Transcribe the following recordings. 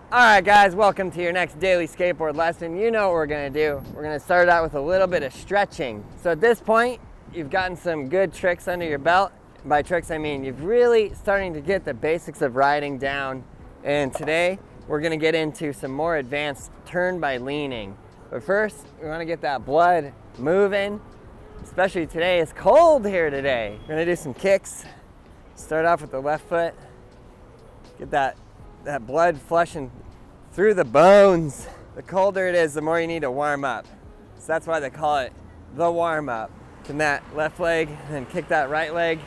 Alright guys, welcome to your next daily skateboard lesson. You know what we're going to do. We're going to start out with a little bit of stretching. So at this point, you've gotten some good tricks under your belt. By tricks, I mean you've really starting to get the basics of riding down. And today, we're going to get into some more advanced turn by leaning. But first, we want to get that blood moving. Especially today, it's cold here today. We're going to do some kicks. Start off with the left foot. Get that blood flushing through the bones. The colder it is, the more you need to warm up. So that's why they call it the warm up. From that left leg, and then kick that right leg.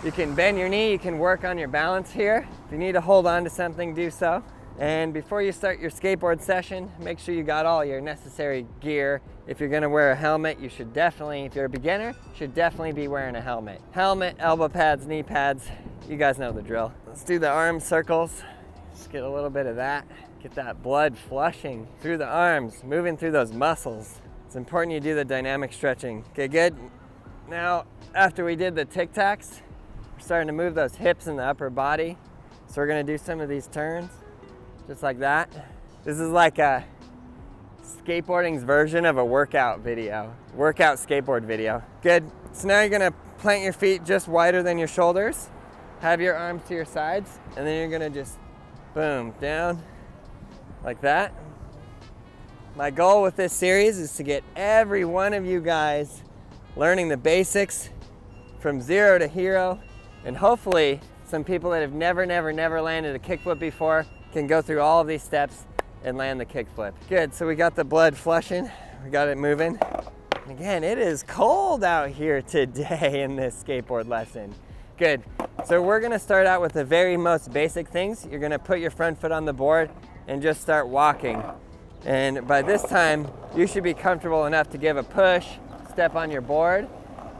You can bend your knee, you can work on your balance here. If you need to hold on to something, do so. And before you start your skateboard session, make sure you got all your necessary gear. If you're gonna wear a helmet, you should definitely, if you're a beginner, you should definitely be wearing a helmet. Helmet, elbow pads, knee pads, you guys know the drill. Let's do the arm circles. Just get a little bit of that. Get that blood flushing through the arms, moving through those muscles. It's important you do the dynamic stretching. Okay, good. Now, after we did the tic-tacs, we're starting to move those hips in the upper body. So we're gonna do some of these turns, just like that. This is like a skateboarding's version of a workout video, workout skateboard video. Good. So now you're gonna plant your feet just wider than your shoulders. Have your arms to your sides, and then you're gonna just boom, down, like that. My goal with this series is to get every one of you guys learning the basics from zero to hero, and hopefully some people that have never landed a kickflip before can go through all of these steps and land the kickflip. Good, so we got the blood flushing, we got it moving. And again, it is cold out here today in this skateboard lesson. Good, so we're gonna start out with the very most basic things. You're gonna put your front foot on the board and just start walking. And by this time, you should be comfortable enough to give a push, step on your board.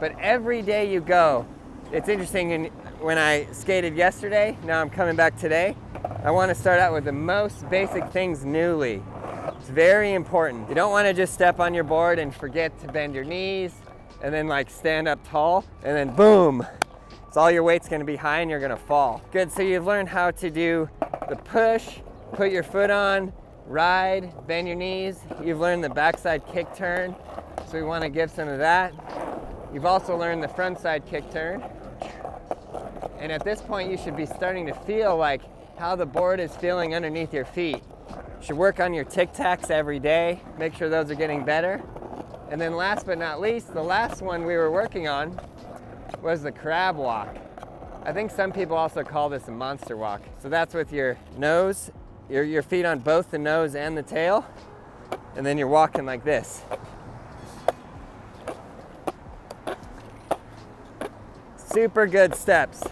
But every day you go, it's interesting, when I skated yesterday, now I'm coming back today, I wanna start out with the most basic things newly. It's very important. You don't wanna just step on your board and forget to bend your knees and then like stand up tall and then boom. So all your weight's gonna be high and you're gonna fall. Good, so you've learned how to do the push, put your foot on, ride, bend your knees. You've learned the backside kick turn, so we wanna give some of that. You've also learned the front side kick turn. And at this point, you should be starting to feel like how the board is feeling underneath your feet. You should work on your tic-tacs every day, make sure those are getting better. And then last but not least, the last one we were working on was the crab walk. I think some people also call this a monster walk. So that's with your nose, your feet on both the nose and the tail, and then you're walking like this. Super good steps.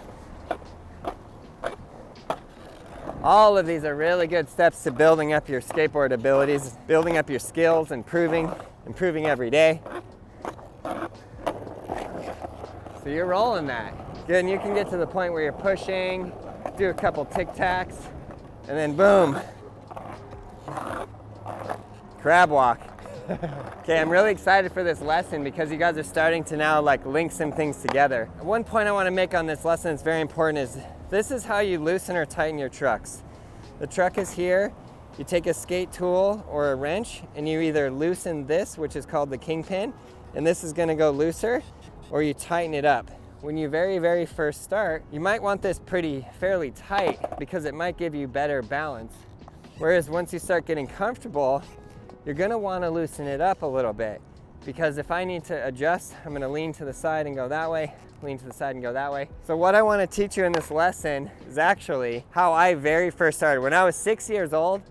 All of these are really good steps to building up your skateboard abilities, building up your skills, improving every day. So you're rolling that. Good, and you can get to the point where you're pushing, do a couple tic-tacs, and then boom. Crab walk. Okay, I'm really excited for this lesson because you guys are starting to now like link some things together. One point I want to make on this lesson that's very important is this is how you loosen or tighten your trucks. The truck is here. You take a skate tool or a wrench and you either loosen this, which is called the kingpin, and this is going to go looser, or you tighten it up. When you very first start, you might want this fairly tight because it might give you better balance. Whereas once you start getting comfortable, you're gonna wanna loosen it up a little bit, because if I need to adjust, I'm gonna lean to the side and go that way, lean to the side and go that way. So what I wanna teach you in this lesson is actually how I very first started. When I was 6 years old,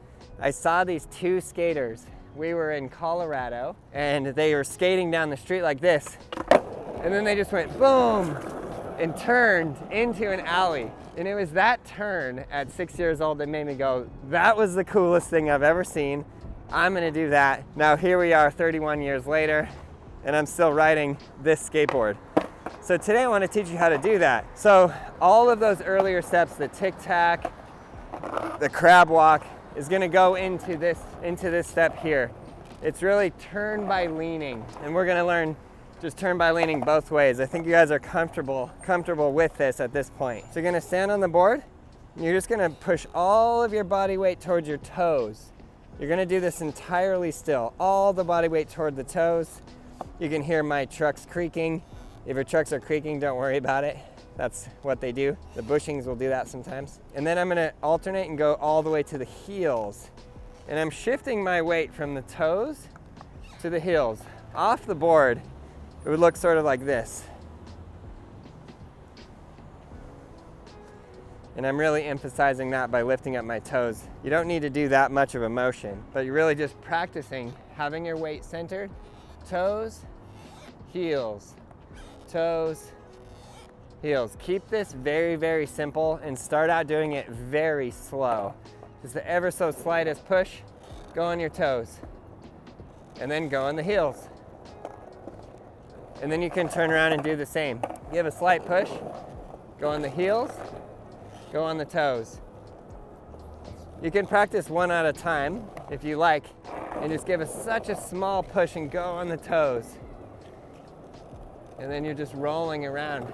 I saw these two skaters. We were in Colorado and they were skating down the street like this. And then they just went boom and turned into an alley. And it was that turn at 6 years old that made me go, that was the coolest thing I've ever seen. I'm gonna do that. Now here we are 31 years later and I'm still riding this skateboard. So today I wanna teach you how to do that. So all of those earlier steps, the tic-tac, the crab walk, is gonna go into this step here. It's really turn by leaning, and we're gonna learn just turn by leaning both ways. I think you guys are comfortable with this at this point. So you're gonna stand on the board, You're just gonna push all of your body weight towards your toes. You're gonna do this entirely still, all the body weight toward the toes. You can hear my trucks creaking. If your trucks are creaking, don't worry about it. That's what they do. The bushings will do that sometimes. And then I'm gonna alternate and go all the way to the heels. And I'm shifting my weight from the toes to the heels. Off the board, it would look sort of like this. And I'm really emphasizing that by lifting up my toes. You don't need to do that much of a motion, but you're really just practicing having your weight centered. Toes, heels, toes, heels. Keep this very, very simple and start out doing it very slow. Just the ever so slightest push, go on your toes, and then go on the heels. And then you can turn around and do the same. Give a slight push, go on the heels, go on the toes. You can practice one at a time if you like, and just give such a small push and go on the toes. And then you're just rolling around.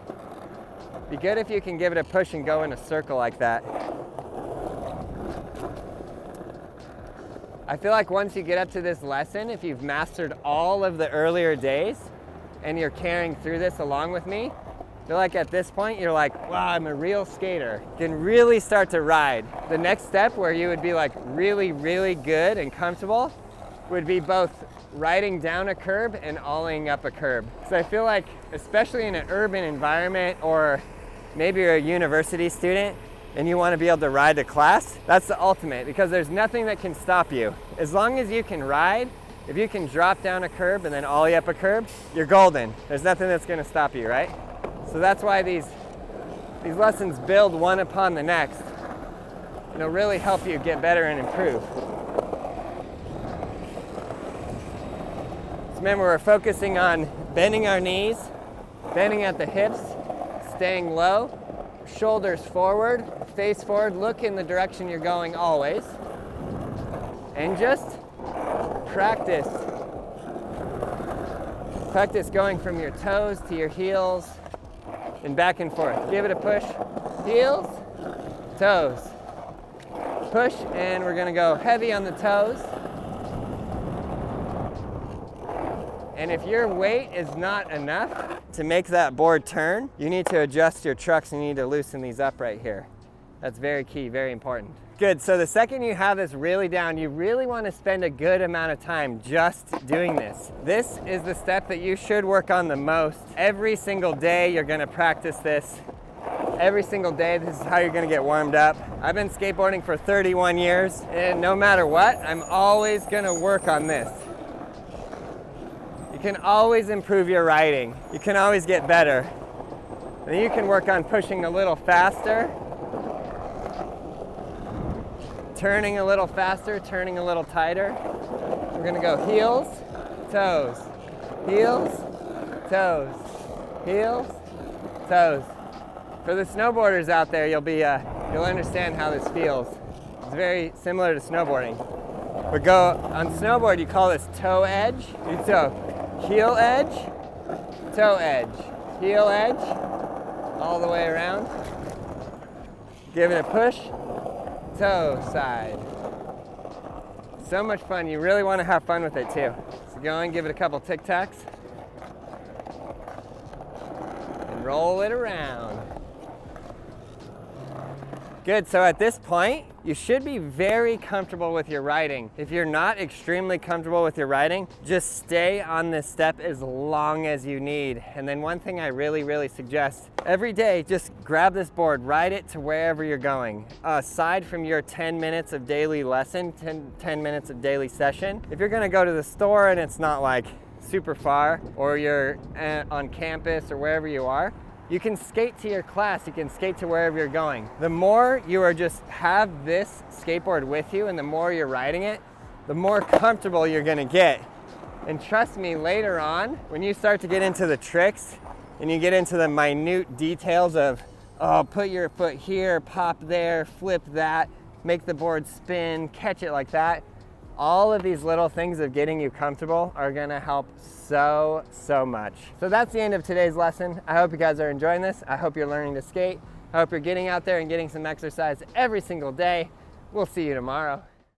Be good if you can give it a push and go in a circle like that. I feel like once you get up to this lesson, if you've mastered all of the earlier days and you're carrying through this along with me, I feel like at this point you're like, wow, I'm a real skater. You can really start to ride. The next step where you would be like really, really good and comfortable would be both riding down a curb and ollie up a curb. So I feel like, especially in an urban environment, or maybe you're a university student and you want to be able to ride to class, that's the ultimate, because there's nothing that can stop you. As long as you can ride, if you can drop down a curb and then ollie up a curb, you're golden. There's nothing that's going to stop you, right? So that's why these lessons build one upon the next. It'll really help you get better and improve. So remember, we're focusing on bending our knees, bending at the hips, staying low, shoulders forward, face forward, look in the direction you're going always, and just practice. Practice going from your toes to your heels and back and forth. Give it a push. Heels, toes. Push, and we're gonna go heavy on the toes. And if your weight is not enough to make that board turn, you need to adjust your trucks and you need to loosen these up right here. That's very key, very important. Good, so the second you have this really down, you really want to spend a good amount of time just doing this. This is the step that you should work on the most. Every single day you're going to practice this. Every single day, this is how you're going to get warmed up. I've been skateboarding for 31 years, and no matter what, I'm always going to work on this. You can always improve your riding. You can always get better. And you can work on pushing a little faster, turning a little faster, turning a little tighter. We're gonna go heels, toes, heels, toes, heels, toes. For the snowboarders out there, you'll understand how this feels. It's very similar to snowboarding. We go on snowboard, you call this toe edge. So heel edge, toe edge, heel edge, all the way around. Give it a push. Toe side. So much fun. You really want to have fun with it too. So go and give it a couple tic tacs and roll it around. Good, so at this point, you should be very comfortable with your riding. If you're not extremely comfortable with your riding, just stay on this step as long as you need. And then one thing I really, really suggest, every day, just grab this board, ride it to wherever you're going. Aside from your 10 minutes of daily lesson, 10 minutes of daily session, if you're gonna go to the store and it's not like super far, or you're on campus or wherever you are, you can skate to your class, you can skate to wherever you're going. The more you are just have this skateboard with you and the more you're riding it, the more comfortable you're gonna get. And trust me, later on, when you start to get into the tricks and you get into the minute details of, oh, put your foot here, pop there, flip that, make the board spin, catch it like that, all of these little things of getting you comfortable are gonna help so much. So that's the end of today's lesson. I hope you guys are enjoying this. I hope you're learning to skate. I hope you're getting out there and getting some exercise every single day. We'll see you tomorrow.